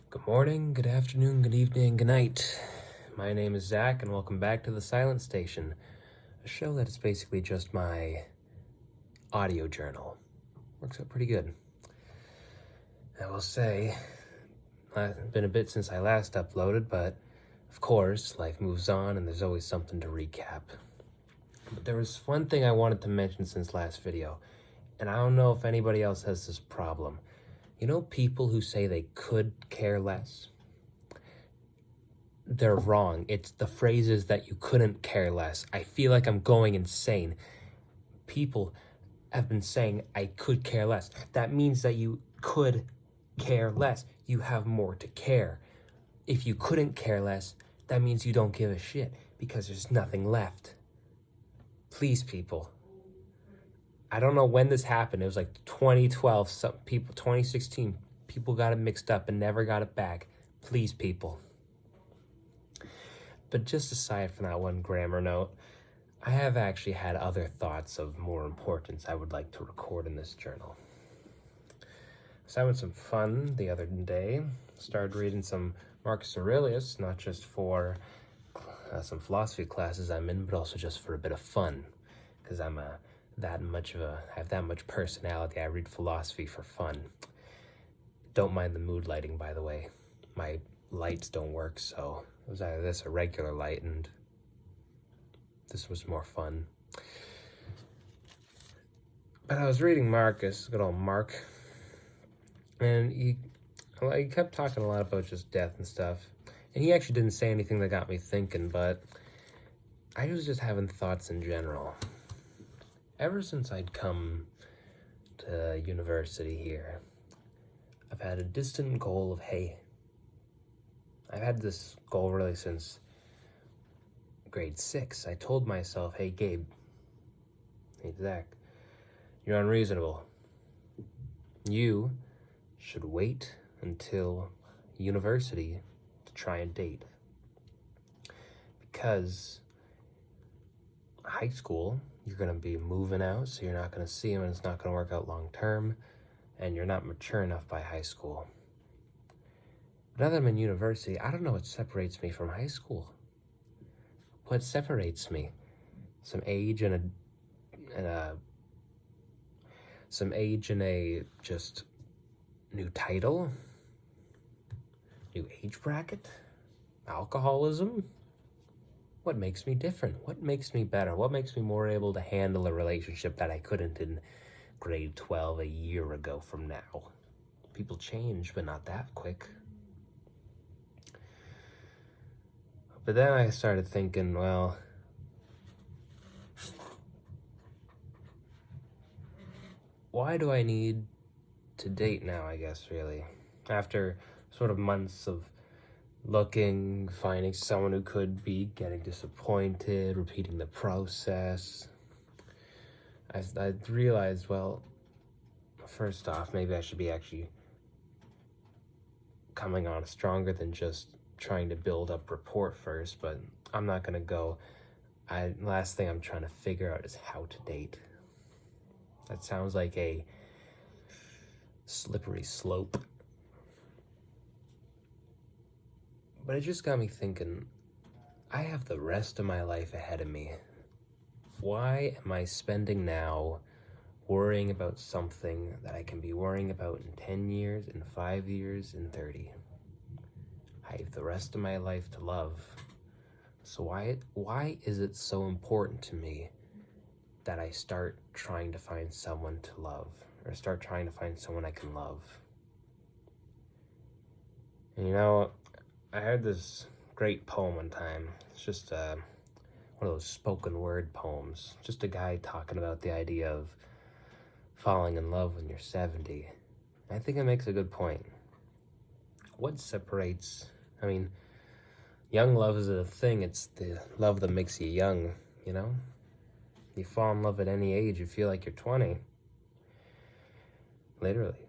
Good morning, good afternoon, good evening, good night. My name is Zach, and welcome back to the Silent Station, a show that is basically just my audio journal. Works out pretty good. I will say, it's been a bit since I last uploaded, but of course, life moves on and there's always something to recap. But there was one thing I wanted to mention since last video, and I don't know if anybody else has this problem. You know, people who say they could care less? They're wrong. It's the phrases that you couldn't care less. I feel like I'm going insane. People have been saying, I could care less. That means that you could care less. You have more to care. If you couldn't care less, that means you don't give a shit because there's nothing left. Please, people. I don't know when this happened. It was like 2012, 2016. People got it mixed up and never got it back. Please, people. But just aside from that one grammar note, I have actually had other thoughts of more importance I would like to record in this journal. So I having some fun the other day. Started reading some Marcus Aurelius, not just for some philosophy classes I'm in, but also just for a bit of fun, because I have that much personality. I read philosophy for fun. Don't mind the mood lighting, by the way. My lights don't work, so it was either this or regular light, and this was more fun. But I was reading Marcus, good old Mark, and he kept talking a lot about just death and stuff. And he actually didn't say anything that got me thinking, but I was just having thoughts in general. Ever since I'd come to university here, I've had a distant goal of, hey, I've had this goal really since grade 6. I told myself, hey, Gabe, hey, Zach, you're unreasonable. You should wait until university to try and date. Because high school, you're going to be moving out, so you're not going to see him, and it's not going to work out long term, and you're not mature enough by high school. But now that I'm in university, I don't know what separates me from high school. What separates me? Some age and a just new title, new age bracket, alcoholism. What makes me different? What makes me better? What makes me more able to handle a relationship that I couldn't in grade 12 a year ago from now? People change, but not that quick. But then I started thinking, well, why do I need to date now, I guess, really? After sort of months of looking, finding someone who could be, getting disappointed, repeating the process, I realized, well, first off, maybe I should be actually coming on stronger than just trying to build up rapport first, but I'm not gonna go. Last thing I'm trying to figure out is how to date. That sounds like a slippery slope. But it just got me thinking, I have the rest of my life ahead of me. Why am I spending now worrying about something that I can be worrying about in 10 years, in 5 years, in 30? I have the rest of my life to love. So why is it so important to me that I start trying to find someone to love, or start trying to find someone I can love? And you know, I heard this great poem one time. It's just one of those spoken word poems. Just a guy talking about the idea of falling in love when you're 70. I think it makes a good point. What separates, young love is a thing. It's the love that makes you young, you know? You fall in love at any age, you feel like you're 20. Literally.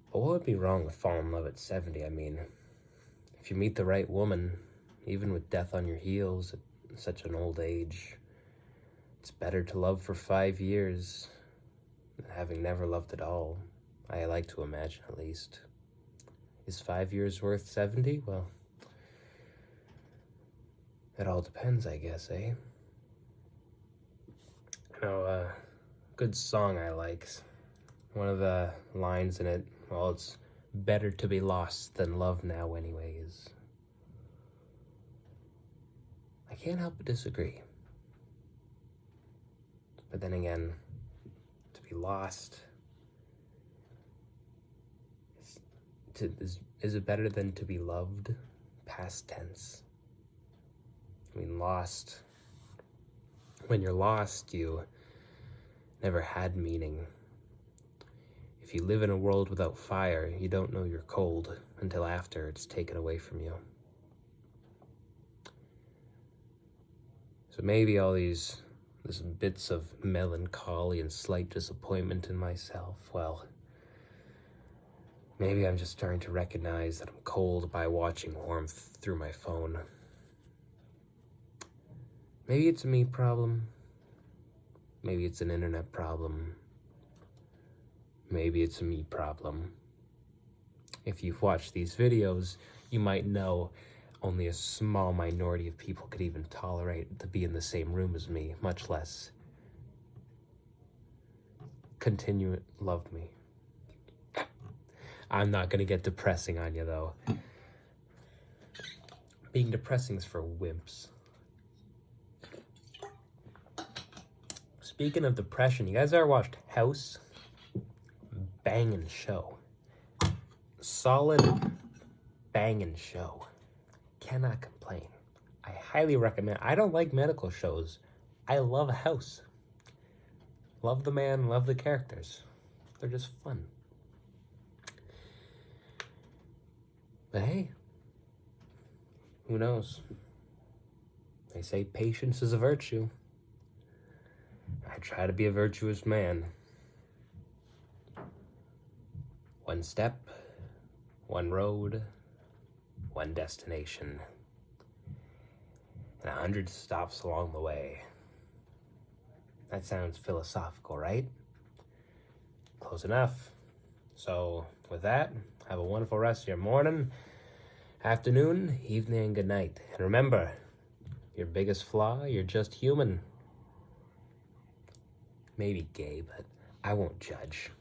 But what would be wrong with falling in love at 70? If you meet the right woman, even with death on your heels at such an old age, it's better to love for 5 years than having never loved at all. I like to imagine, at least. Is 5 years worth 70? Well, it all depends, I guess, eh? Good song I like. One of the lines in it, well, it's better to be lost than love now anyways. I can't help but disagree. But then again, to be lost, is it better than to be loved? Past tense. I mean, lost. When you're lost, you never had meaning. If you live in a world without fire, you don't know you're cold until after it's taken away from you. So maybe all these bits of melancholy and slight disappointment in myself, well, maybe I'm just starting to recognize that I'm cold by watching warmth through my phone. Maybe it's a me problem. Maybe it's an internet problem. Maybe it's a me problem. If you've watched these videos, you might know only a small minority of people could even tolerate to be in the same room as me, much less love me. I'm not gonna get depressing on you, though. Being depressing is for wimps. Speaking of depression, you guys ever watched House? Bangin' show. Solid bangin' show. Cannot complain. I highly recommend. I don't like medical shows. I love House. Love the man, love the characters. They're just fun. But hey, who knows? They say patience is a virtue. I try to be a virtuous man. One step, one road, one destination, and 100 stops along the way. That sounds philosophical, right? Close enough. So, with that, have a wonderful rest of your morning, afternoon, evening, and good night. And remember, your biggest flaw, you're just human. Maybe gay, but I won't judge.